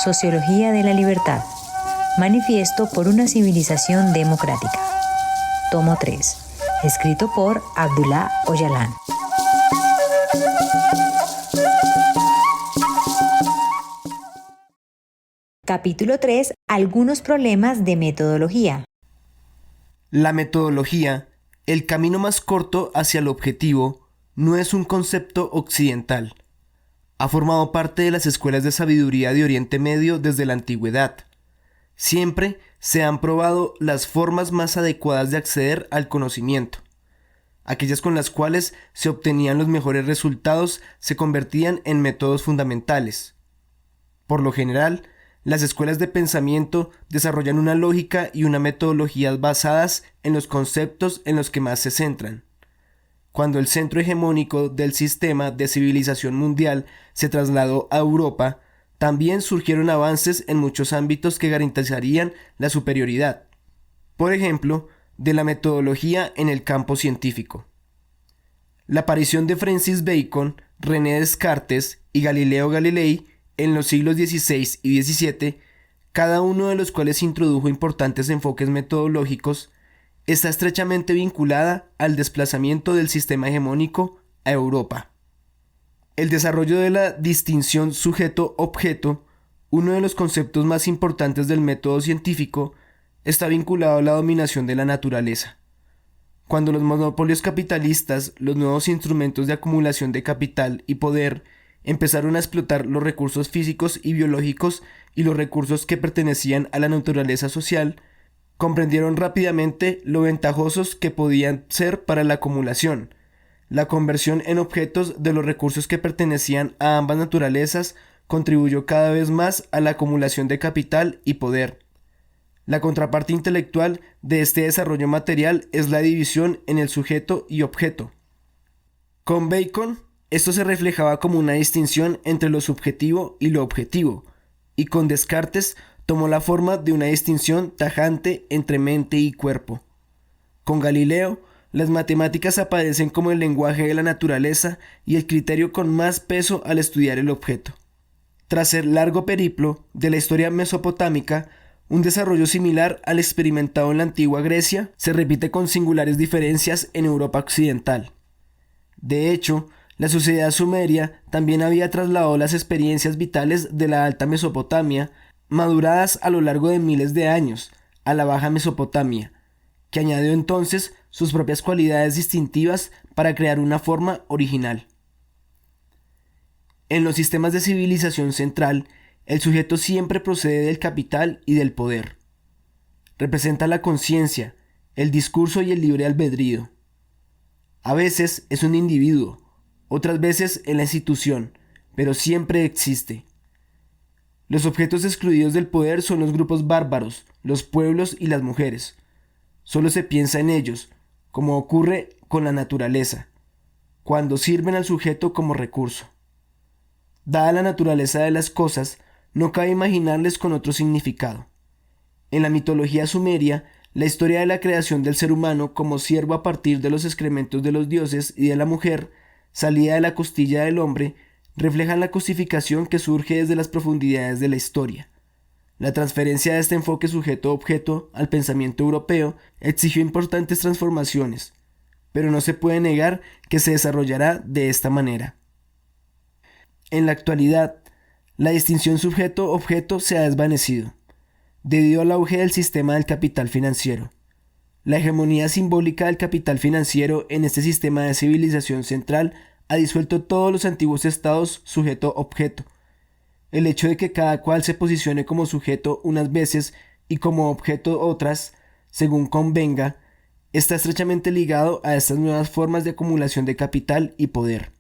Sociología de la Libertad. Manifiesto por una civilización democrática. Tomo 3. Escrito por Abdullah Öcalan. Capítulo 3. Algunos problemas de metodología. La metodología, el camino más corto hacia el objetivo, no es un concepto occidental. Ha formado parte de las escuelas de sabiduría de Oriente Medio desde la antigüedad. Siempre se han probado las formas más adecuadas de acceder al conocimiento. Aquellas con las cuales se obtenían los mejores resultados se convertían en métodos fundamentales. Por lo general, las escuelas de pensamiento desarrollan una lógica y una metodología basadas en los conceptos en los que más se centran. Cuando el centro hegemónico del sistema de civilización mundial se trasladó a Europa, también surgieron avances en muchos ámbitos que garantizarían la superioridad. Por ejemplo, de la metodología en el campo científico. La aparición de Francis Bacon, René Descartes y Galileo Galilei en los siglos XVI y XVII, cada uno de los cuales introdujo importantes enfoques metodológicos, está estrechamente vinculada al desplazamiento del sistema hegemónico a Europa. El desarrollo de la distinción sujeto-objeto, uno de los conceptos más importantes del método científico, está vinculado a la dominación de la naturaleza. Cuando los monopolios capitalistas, los nuevos instrumentos de acumulación de capital y poder, empezaron a explotar los recursos físicos y biológicos y los recursos que pertenecían a la naturaleza social, comprendieron rápidamente lo ventajosos que podían ser para la acumulación. La conversión en objetos de los recursos que pertenecían a ambas naturalezas contribuyó cada vez más a la acumulación de capital y poder. La contraparte intelectual de este desarrollo material es la división en el sujeto y objeto. Con Bacon, esto se reflejaba como una distinción entre lo subjetivo y lo objetivo, y con Descartes tomó la forma de una distinción tajante entre mente y cuerpo. Con Galileo, las matemáticas aparecen como el lenguaje de la naturaleza y el criterio con más peso al estudiar el objeto. Tras el largo periplo de la historia mesopotámica, un desarrollo similar al experimentado en la antigua Grecia se repite con singulares diferencias en Europa occidental. De hecho, la sociedad sumeria también había trasladado las experiencias vitales de la Alta Mesopotamia, maduradas a lo largo de miles de años, a la Baja Mesopotamia, que añadió entonces sus propias cualidades distintivas para crear una forma original. En los sistemas de civilización central, el sujeto siempre procede del capital y del poder. Representa la conciencia, el discurso y el libre albedrío. A veces es un individuo, otras veces en la institución, pero siempre existe. Los objetos excluidos del poder son los grupos bárbaros, los pueblos y las mujeres. Solo se piensa en ellos, como ocurre con la naturaleza, cuando sirven al sujeto como recurso. Dada la naturaleza de las cosas, no cabe imaginarles con otro significado. En la mitología sumeria, la historia de la creación del ser humano como siervo a partir de los excrementos de los dioses y de la mujer, salida de la costilla del hombre, reflejan la cosificación que surge desde las profundidades de la historia. La transferencia de este enfoque sujeto-objeto al pensamiento europeo exigió importantes transformaciones, pero no se puede negar que se desarrollará de esta manera. En la actualidad, la distinción sujeto-objeto se ha desvanecido, debido al auge del sistema del capital financiero. La hegemonía simbólica del capital financiero en este sistema de civilización central ha disuelto todos los antiguos estados sujeto-objeto. El hecho de que cada cual se posicione como sujeto unas veces y como objeto otras, según convenga, está estrechamente ligado a estas nuevas formas de acumulación de capital y poder.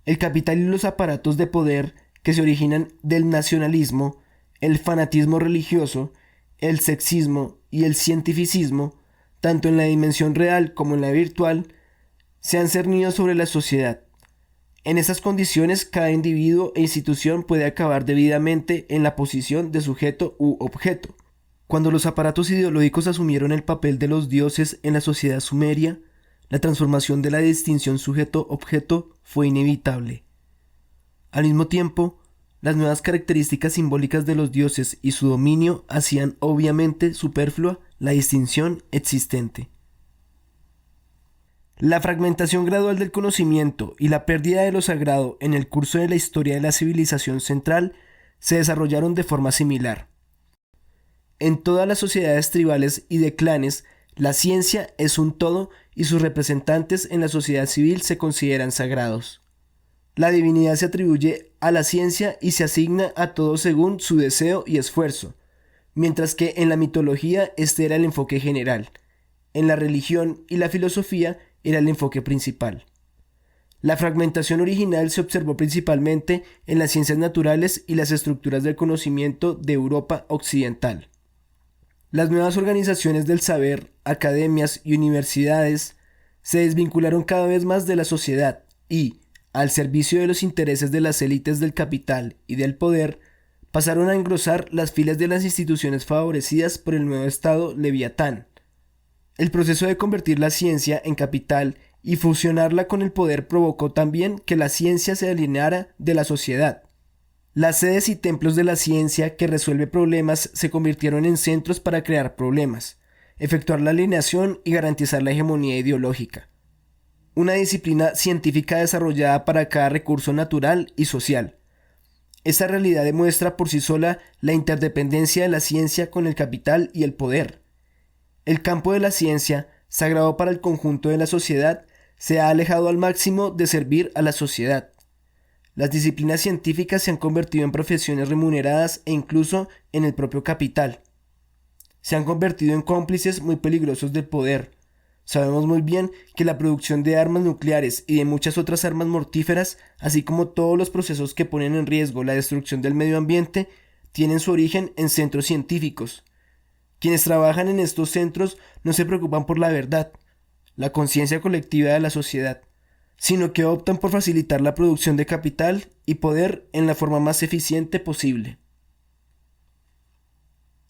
El capital y los aparatos de poder que se originan del nacionalismo, el fanatismo religioso, el sexismo y el cientificismo, tanto en la dimensión real como en la virtual, se han cernido sobre la sociedad. En esas condiciones, cada individuo e institución puede acabar debidamente en la posición de sujeto u objeto. Cuando los aparatos ideológicos asumieron el papel de los dioses en la sociedad sumeria, la transformación de la distinción sujeto-objeto fue inevitable. Al mismo tiempo, Las nuevas características simbólicas de los dioses y su dominio hacían obviamente superflua la distinción existente. La fragmentación gradual del conocimiento y la pérdida de lo sagrado en el curso de la historia de la civilización central se desarrollaron de forma similar. En todas las sociedades tribales y de clanes, la ciencia es un todo y sus representantes en la sociedad civil se consideran sagrados. La divinidad se atribuye a la ciencia y se asigna a todo según su deseo y esfuerzo, mientras que en la mitología este era el enfoque general. En la religión y la filosofía era el enfoque principal. La fragmentación original se observó principalmente en las ciencias naturales y las estructuras del conocimiento de Europa occidental. Las nuevas organizaciones del saber, academias y universidades se desvincularon cada vez más de la sociedad y, al servicio de los intereses de las élites del capital y del poder, pasaron a engrosar las filas de las instituciones favorecidas por el nuevo Estado leviatán. El proceso de convertir la ciencia en capital y fusionarla con el poder provocó también que la ciencia se alienara de la sociedad. Las sedes y templos de la ciencia que resuelve problemas se convirtieron en centros para crear problemas, efectuar la alienación y garantizar la hegemonía ideológica. Una disciplina científica desarrollada para cada recurso natural y social. Esta realidad demuestra por sí sola la interdependencia de la ciencia con el capital y el poder. El campo de la ciencia, sagrado para el conjunto de la sociedad, se ha alejado al máximo de servir a la sociedad. Las disciplinas científicas se han convertido en profesiones remuneradas e incluso en el propio capital. Se han convertido en cómplices muy peligrosos del poder. Sabemos muy bien que la producción de armas nucleares y de muchas otras armas mortíferas, así como todos los procesos que ponen en riesgo la destrucción del medio ambiente, tienen su origen en centros científicos. Quienes trabajan en estos centros no se preocupan por la verdad, la conciencia colectiva de la sociedad, sino que optan por facilitar la producción de capital y poder en la forma más eficiente posible.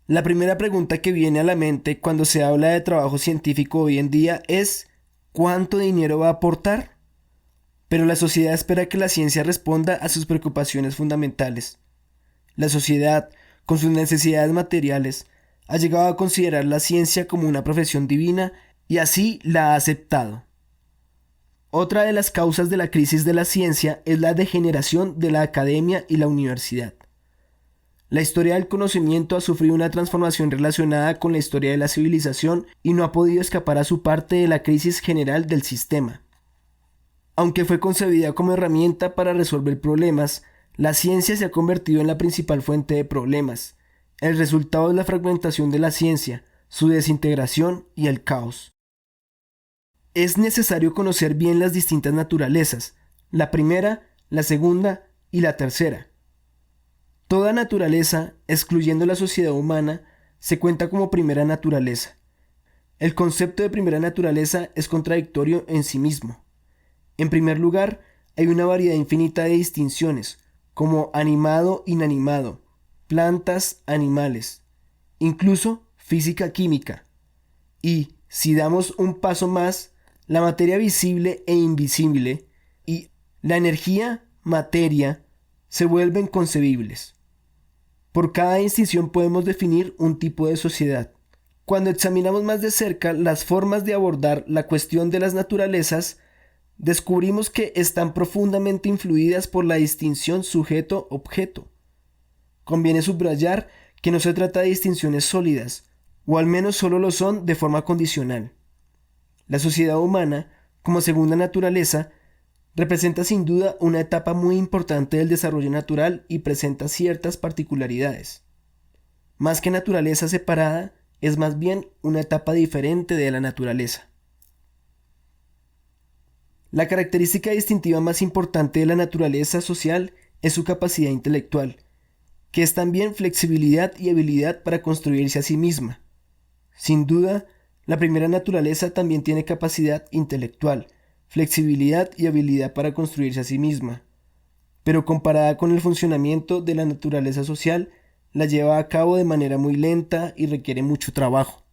La primera pregunta que viene a la mente cuando se habla de trabajo científico hoy en día es ¿cuánto dinero va a aportar? Pero la sociedad espera que la ciencia responda a sus preocupaciones fundamentales. La sociedad, con sus necesidades materiales, ha llegado a considerar la ciencia como una profesión divina y así la ha aceptado. Otra de las causas de la crisis de la ciencia es la degeneración de la academia y la universidad. La historia del conocimiento ha sufrido una transformación relacionada con la historia de la civilización y no ha podido escapar a su parte de la crisis general del sistema. Aunque fue concebida como herramienta para resolver problemas, la ciencia se ha convertido en la principal fuente de problemas. El resultado es la fragmentación de la ciencia, su desintegración y el caos. Es necesario conocer bien las distintas naturalezas, la primera, la segunda y la tercera. Toda naturaleza, excluyendo la sociedad humana, se cuenta como primera naturaleza. El concepto de primera naturaleza es contradictorio en sí mismo. En primer lugar, hay una variedad infinita de distinciones, como animado, inanimado, plantas, animales, incluso física-química. Y, si damos un paso más, la materia visible e invisible y la energía, materia, se vuelven concebibles. Por cada distinción podemos definir un tipo de sociedad. Cuando examinamos más de cerca las formas de abordar la cuestión de las naturalezas, descubrimos que están profundamente influidas por la distinción sujeto-objeto. Conviene subrayar que no se trata de distinciones sólidas, o al menos solo lo son de forma condicional. La sociedad humana, como segunda naturaleza, representa sin duda una etapa muy importante del desarrollo natural y presenta ciertas particularidades. Más que naturaleza separada, es más bien una etapa diferente de la naturaleza. La característica distintiva más importante de la naturaleza social es su capacidad intelectual, que es también flexibilidad y habilidad para construirse a sí misma. Sin duda, la primera naturaleza también tiene capacidad intelectual, flexibilidad y habilidad para construirse a sí misma, pero comparada con el funcionamiento de la naturaleza social, la lleva a cabo de manera muy lenta y requiere mucho trabajo.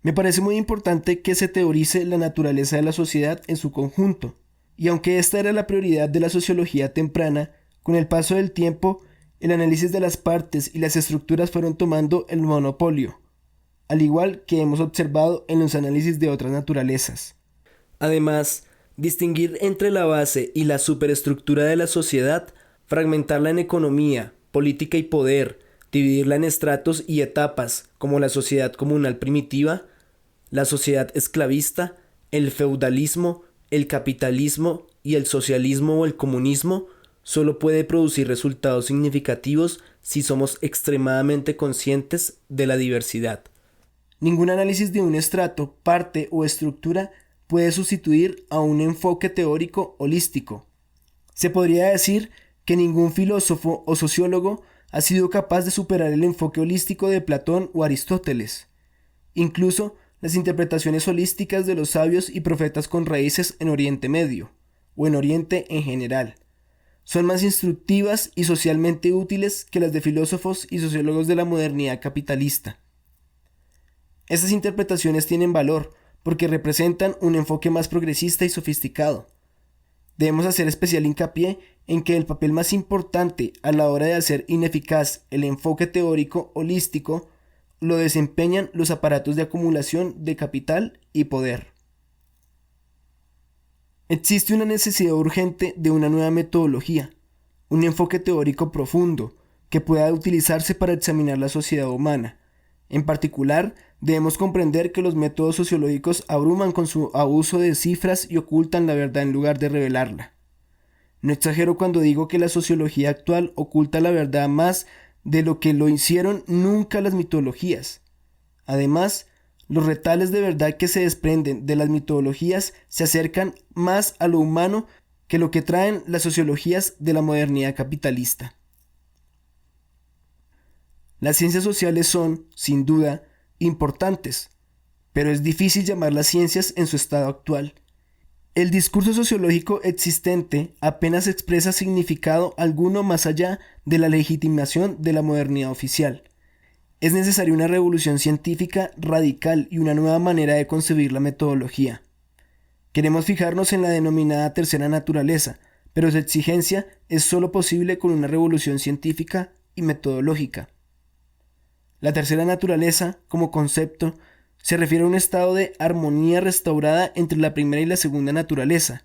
Me parece muy importante que se teorice la naturaleza de la sociedad en su conjunto, Y aunque esta era la prioridad de la sociología temprana, con el paso del tiempo, el análisis de las partes y las estructuras fueron tomando el monopolio, al igual que hemos observado en los análisis de otras naturalezas. Además, distinguir entre la base y la superestructura de la sociedad, fragmentarla en economía, política y poder, dividirla en estratos y etapas como la sociedad comunal primitiva, la sociedad esclavista, el feudalismo, el capitalismo y el socialismo o el comunismo, solo puede producir resultados significativos si somos extremadamente conscientes de la diversidad. Ningún análisis de un estrato, parte o estructura puede sustituir a un enfoque teórico holístico. Se podría decir que ningún filósofo o sociólogo ha sido capaz de superar el enfoque holístico de Platón o Aristóteles. Incluso las interpretaciones holísticas de los sabios y profetas con raíces en Oriente Medio, o en Oriente en general, son más instructivas y socialmente útiles que las de filósofos y sociólogos de la modernidad capitalista. Estas interpretaciones tienen valor porque representan un enfoque más progresista y sofisticado. Debemos hacer especial hincapié en que el papel más importante a la hora de hacer ineficaz el enfoque teórico holístico lo desempeñan los aparatos de acumulación de capital y poder. Existe una necesidad urgente de una nueva metodología, un enfoque teórico profundo que pueda utilizarse para examinar la sociedad humana. En particular, debemos comprender que los métodos sociológicos abruman con su abuso de cifras y ocultan la verdad en lugar de revelarla. No exagero cuando digo que la sociología actual oculta la verdad más de lo que lo hicieron nunca las mitologías. Además, los retales de verdad que se desprenden de las mitologías se acercan más a lo humano que lo que traen las sociologías de la modernidad capitalista. Las ciencias sociales son, sin duda, importantes, pero es difícil llamarlas ciencias en su estado actual. El discurso sociológico existente apenas expresa significado alguno más allá de la legitimación de la modernidad oficial. Es necesaria una revolución científica radical y una nueva manera de concebir la metodología. Queremos fijarnos en la denominada tercera naturaleza, pero su exigencia es solo posible con una revolución científica y metodológica. La tercera naturaleza, como concepto, se refiere a un estado de armonía restaurada entre la primera y la segunda naturaleza.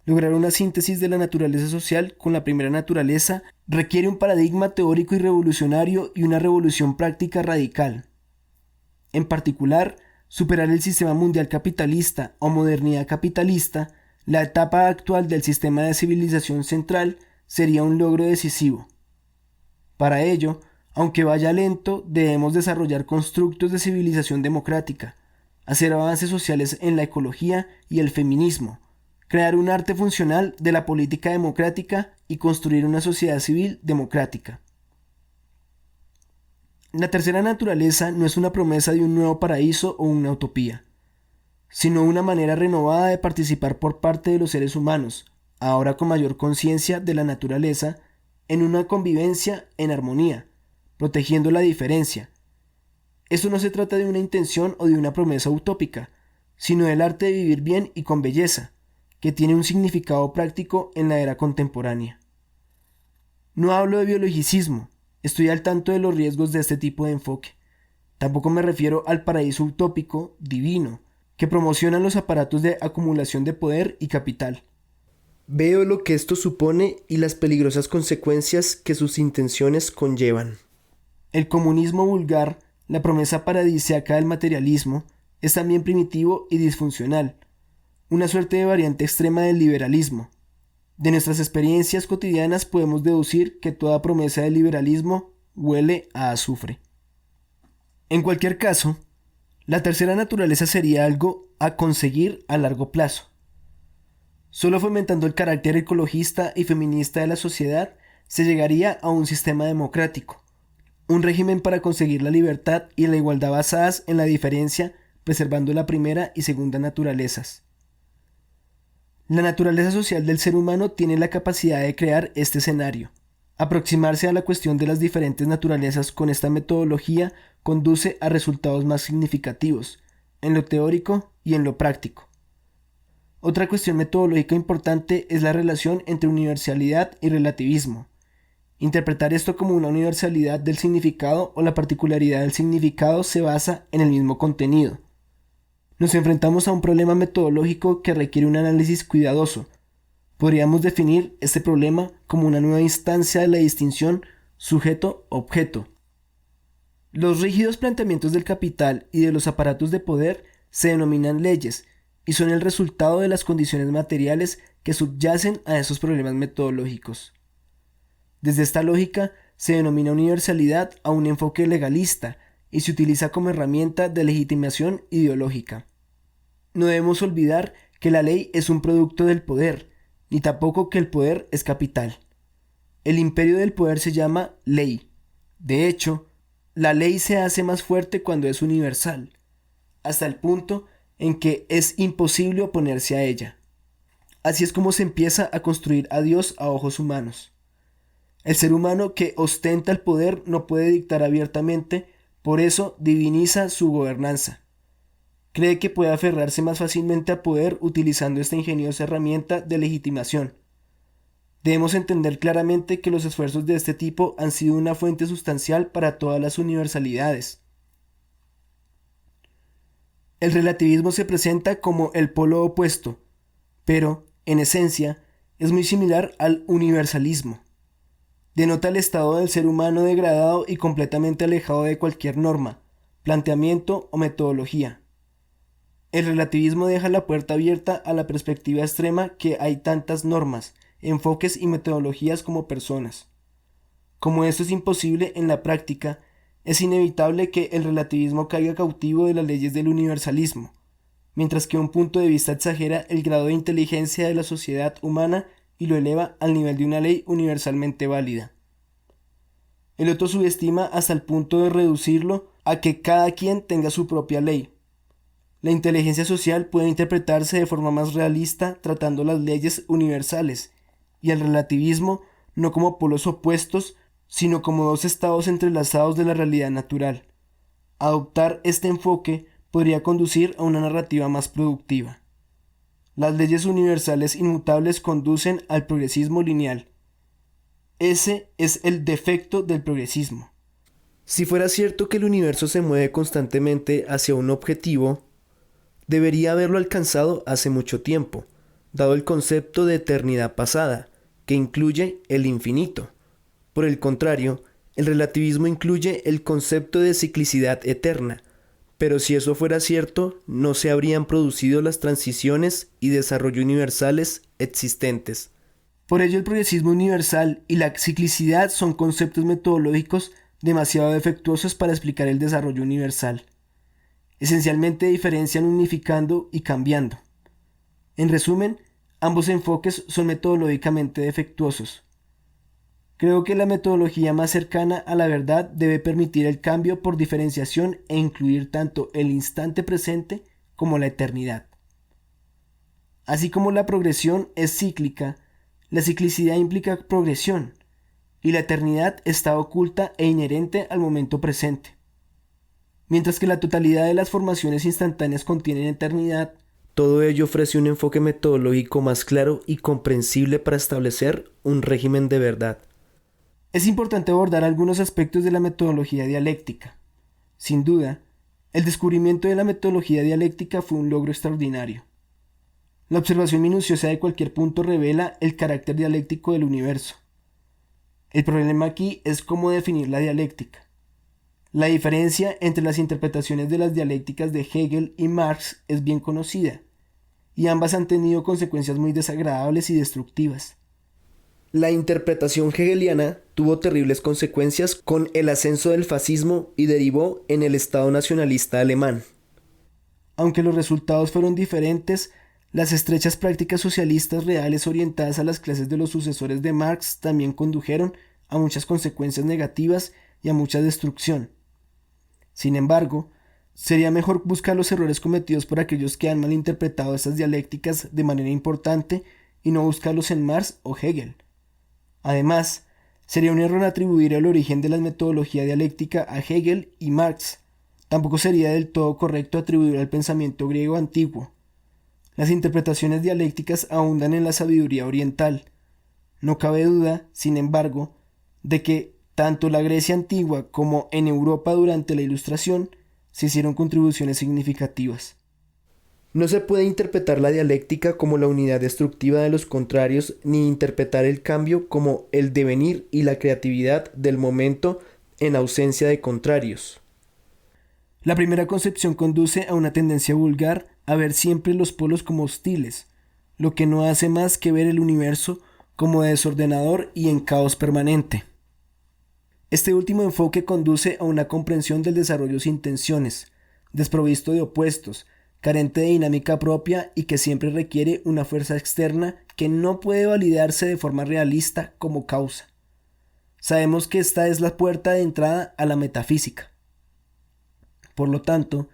Lograr una síntesis de la naturaleza social con la primera naturaleza requiere un paradigma teórico y revolucionario y una revolución práctica radical. En particular, superar el sistema mundial capitalista o modernidad capitalista, la etapa actual del sistema de civilización central, sería un logro decisivo. Para ello, aunque vaya lento, debemos desarrollar constructos de civilización democrática, hacer avances sociales en la ecología y el feminismo, crear un arte funcional de la política democrática y construir una sociedad civil democrática. La tercera naturaleza no es una promesa de un nuevo paraíso o una utopía, sino una manera renovada de participar por parte de los seres humanos, ahora con mayor conciencia de la naturaleza, en una convivencia en armonía, protegiendo la diferencia. Esto no se trata de una intención o de una promesa utópica, sino del arte de vivir bien y con belleza, que tiene un significado práctico en la era contemporánea. No hablo de biologicismo, estoy al tanto de los riesgos de este tipo de enfoque. Tampoco me refiero al paraíso utópico, divino, que promocionan los aparatos de acumulación de poder y capital. Veo lo que esto supone y las peligrosas consecuencias que sus intenciones conllevan. El comunismo vulgar, la promesa paradisíaca del materialismo, es también primitivo y disfuncional, una suerte de variante extrema del liberalismo. De nuestras experiencias cotidianas podemos deducir que toda promesa del liberalismo huele a azufre. En cualquier caso, la tercera naturaleza sería algo a conseguir a largo plazo. Solo fomentando el carácter ecologista y feminista de la sociedad se llegaría a un sistema democrático, un régimen para conseguir la libertad y la igualdad basadas en la diferencia, preservando la primera y segunda naturalezas. La naturaleza social del ser humano tiene la capacidad de crear este escenario. Aproximarse a la cuestión de las diferentes naturalezas con esta metodología conduce a resultados más significativos, en lo teórico y en lo práctico. Otra cuestión metodológica importante es la relación entre universalidad y relativismo. Interpretar esto como una universalidad del significado o la particularidad del significado se basa en el mismo contenido. Nos enfrentamos a un problema metodológico que requiere un análisis cuidadoso. Podríamos definir este problema como una nueva instancia de la distinción sujeto-objeto. Los rígidos planteamientos del capital y de los aparatos de poder se denominan leyes y son el resultado de las condiciones materiales que subyacen a esos problemas metodológicos. Desde esta lógica se denomina universalidad a un enfoque legalista y se utiliza como herramienta de legitimación ideológica. No debemos olvidar que la ley es un producto del poder, ni tampoco que el poder es capital. El imperio del poder se llama ley. De hecho, la ley se hace más fuerte cuando es universal, hasta el punto en que es imposible oponerse a ella. Así es como se empieza a construir a Dios a ojos humanos. El ser humano que ostenta el poder no puede dictar abiertamente, por eso diviniza su gobernanza. Cree que puede aferrarse más fácilmente a poder utilizando esta ingeniosa herramienta de legitimación. Debemos entender claramente que los esfuerzos de este tipo han sido una fuente sustancial para todas las universalidades. El relativismo se presenta como el polo opuesto, pero, en esencia, es muy similar al universalismo. Denota el estado del ser humano degradado y completamente alejado de cualquier norma, planteamiento o metodología. El relativismo deja la puerta abierta a la perspectiva extrema que hay tantas normas, enfoques y metodologías como personas. Como esto es imposible en la práctica, es inevitable que el relativismo caiga cautivo de las leyes del universalismo, mientras que un punto de vista exagera el grado de inteligencia de la sociedad humana y lo eleva al nivel de una ley universalmente válida. El otro subestima hasta el punto de reducirlo a que cada quien tenga su propia ley. La inteligencia social puede interpretarse de forma más realista tratando las leyes universales, y el relativismo no como polos opuestos, sino como dos estados entrelazados de la realidad natural. Adoptar este enfoque podría conducir a una narrativa más productiva. Las leyes universales inmutables conducen al progresismo lineal. Ese es el defecto del progresismo. Si fuera cierto que el universo se mueve constantemente hacia un objetivo, debería haberlo alcanzado hace mucho tiempo, dado el concepto de eternidad pasada, que incluye el infinito. Por el contrario, el relativismo incluye el concepto de ciclicidad eterna, pero si eso fuera cierto, no se habrían producido las transiciones y desarrollo universales existentes. Por ello, el progresismo universal y la ciclicidad son conceptos metodológicos demasiado defectuosos para explicar el desarrollo universal. Esencialmente diferencian unificando y cambiando. En resumen, ambos enfoques son metodológicamente defectuosos. Creo que la metodología más cercana a la verdad debe permitir el cambio por diferenciación e incluir tanto el instante presente como la eternidad. Así como la progresión es cíclica, la ciclicidad implica progresión, y la eternidad está oculta e inherente al momento presente. Mientras que la totalidad de las formaciones instantáneas contienen eternidad, todo ello ofrece un enfoque metodológico más claro y comprensible para establecer un régimen de verdad. Es importante abordar algunos aspectos de la metodología dialéctica. Sin duda, el descubrimiento de la metodología dialéctica fue un logro extraordinario. La observación minuciosa de cualquier punto revela el carácter dialéctico del universo. El problema aquí es cómo definir la dialéctica. La diferencia entre las interpretaciones de las dialécticas de Hegel y Marx es bien conocida, y ambas han tenido consecuencias muy desagradables y destructivas. La interpretación hegeliana tuvo terribles consecuencias con el ascenso del fascismo y derivó en el Estado nacionalista alemán. Aunque los resultados fueron diferentes, las estrechas prácticas socialistas reales orientadas a las clases de los sucesores de Marx también condujeron a muchas consecuencias negativas y a mucha destrucción. Sin embargo, sería mejor buscar los errores cometidos por aquellos que han malinterpretado estas dialécticas de manera importante y no buscarlos en Marx o Hegel. Además, sería un error atribuir el origen de la metodología dialéctica a Hegel y Marx. Tampoco sería del todo correcto atribuir al pensamiento griego antiguo. Las interpretaciones dialécticas abundan en la sabiduría oriental. No cabe duda, sin embargo, de que tanto la Grecia antigua como en Europa durante la Ilustración se hicieron contribuciones significativas. No se puede interpretar la dialéctica como la unidad destructiva de los contrarios, ni interpretar el cambio como el devenir y la creatividad del momento en ausencia de contrarios. La primera concepción conduce a una tendencia vulgar a ver siempre los polos como hostiles, lo que no hace más que ver el universo como desordenador y en caos permanente. Este último enfoque conduce a una comprensión del desarrollo sin tensiones, desprovisto de opuestos, carente de dinámica propia y que siempre requiere una fuerza externa que no puede validarse de forma realista como causa. Sabemos que esta es la puerta de entrada a la metafísica. Por lo tanto,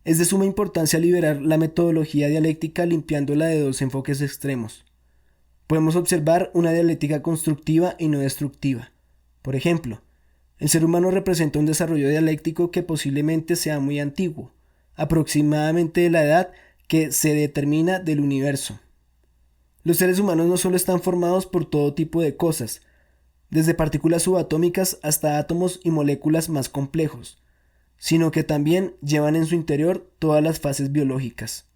es de suma importancia liberar la metodología dialéctica limpiándola de dos enfoques extremos. Podemos observar una dialéctica constructiva y no destructiva. Por ejemplo, el ser humano representa un desarrollo dialéctico que posiblemente sea muy antiguo, aproximadamente de la edad que se determina del universo. Los seres humanos no solo están formados por todo tipo de cosas, desde partículas subatómicas hasta átomos y moléculas más complejos, sino que también llevan en su interior todas las fases biológicas.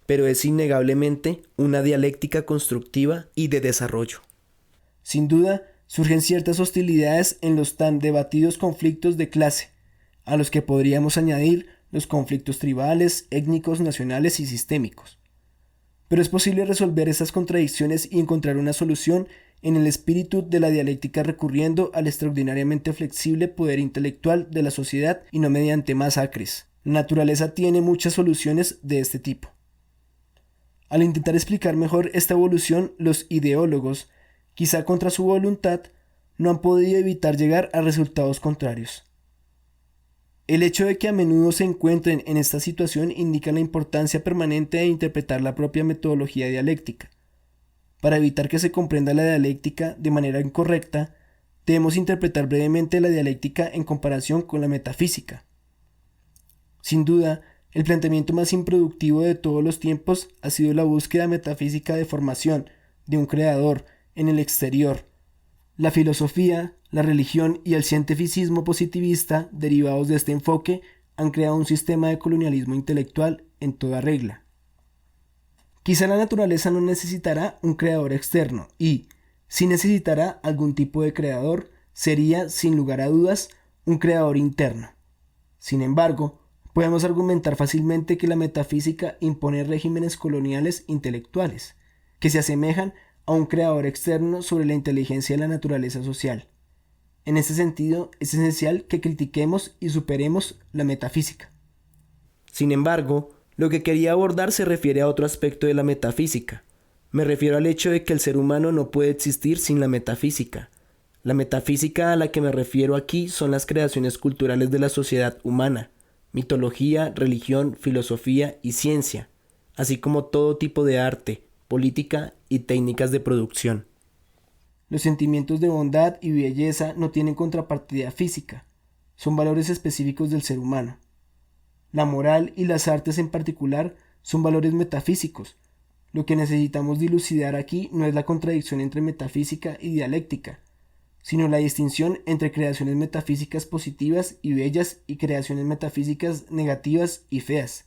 Pero es innegablemente una dialéctica constructiva y de desarrollo. Sin duda, surgen ciertas hostilidades en los tan debatidos conflictos de clase, a los que podríamos añadir los conflictos tribales, étnicos, nacionales y sistémicos. Pero es posible resolver esas contradicciones y encontrar una solución en el espíritu de la dialéctica recurriendo al extraordinariamente flexible poder intelectual de la sociedad y no mediante masacres. La naturaleza tiene muchas soluciones de este tipo. Al intentar explicar mejor esta evolución, los ideólogos, quizá contra su voluntad, no han podido evitar llegar a resultados contrarios. El hecho de que a menudo se encuentren en esta situación indica la importancia permanente de interpretar la propia metodología dialéctica. Para evitar que se comprenda la dialéctica de manera incorrecta, debemos interpretar brevemente la dialéctica en comparación con la metafísica. Sin duda, el planteamiento más improductivo de todos los tiempos ha sido la búsqueda metafísica de formación de un creador en el exterior. La filosofía, la religión y el cientificismo positivista derivados de este enfoque han creado un sistema de colonialismo intelectual en toda regla. Quizá la naturaleza no necesitará un creador externo y, si necesitará algún tipo de creador, sería, sin lugar a dudas, un creador interno. Sin embargo, podemos argumentar fácilmente que la metafísica impone regímenes coloniales intelectuales, que se asemejan a un creador externo sobre la inteligencia de la naturaleza social. En este sentido, es esencial que critiquemos y superemos la metafísica. Sin embargo, lo que quería abordar se refiere a otro aspecto de la metafísica. Me refiero al hecho de que el ser humano no puede existir sin la metafísica. La metafísica a la que me refiero aquí son las creaciones culturales de la sociedad humana, mitología, religión, filosofía y ciencia, así como todo tipo de arte, política y técnicas de producción. Los sentimientos de bondad y belleza no tienen contrapartida física, son valores específicos del ser humano. La moral y las artes en particular son valores metafísicos. Lo que necesitamos dilucidar aquí no es la contradicción entre metafísica y dialéctica, sino la distinción entre creaciones metafísicas positivas y bellas y creaciones metafísicas negativas y feas.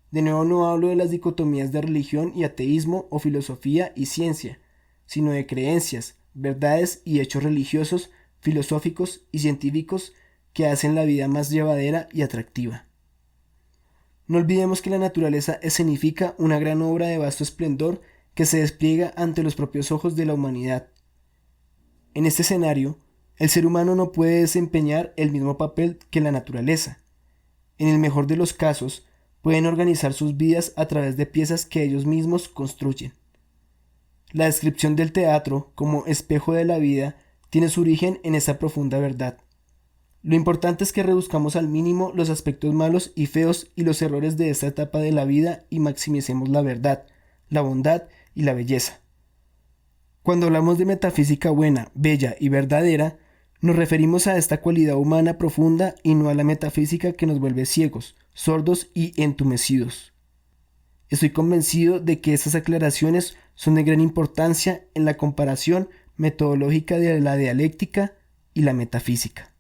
De nuevo no hablo de las dicotomías de religión y ateísmo o filosofía y ciencia, sino de creencias, verdades y hechos religiosos, filosóficos y científicos que hacen la vida más llevadera y atractiva. No olvidemos que la naturaleza escenifica una gran obra de vasto esplendor que se despliega ante los propios ojos de la humanidad. En este escenario, el ser humano no puede desempeñar el mismo papel que la naturaleza. En el mejor de los casos, pueden organizar sus vidas a través de piezas que ellos mismos construyen. La descripción del teatro como espejo de la vida tiene su origen en esa profunda verdad. Lo importante es que reduzcamos al mínimo los aspectos malos y feos y los errores de esta etapa de la vida y maximicemos la verdad, la bondad y la belleza. Cuando hablamos de metafísica buena, bella y verdadera, nos referimos a esta cualidad humana profunda y no a la metafísica que nos vuelve ciegos, sordos y entumecidos. Estoy convencido de que estas aclaraciones son de gran importancia en la comparación metodológica de la dialéctica y la metafísica.